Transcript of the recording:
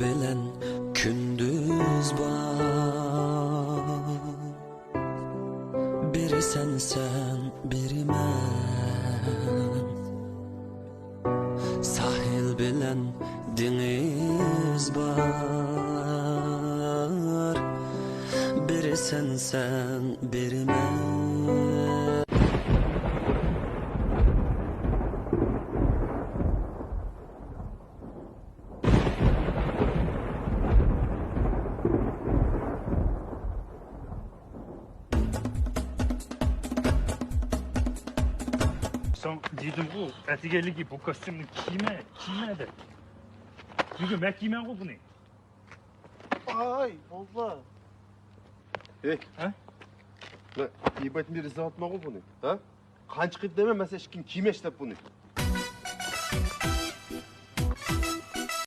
bilen gündüz var. Biri sen, biri men. Sahil bilen deniz var. Biri sen, biri men. Sen dedim bu etikelli bu kostümü kime de. Çünkü ben giymem bu bunu. Ay Allah. Hey. Ha? İyi batın bir rızat mı bunu? Ha? Kanç kıyıp deme mesela kim kime işte bunu?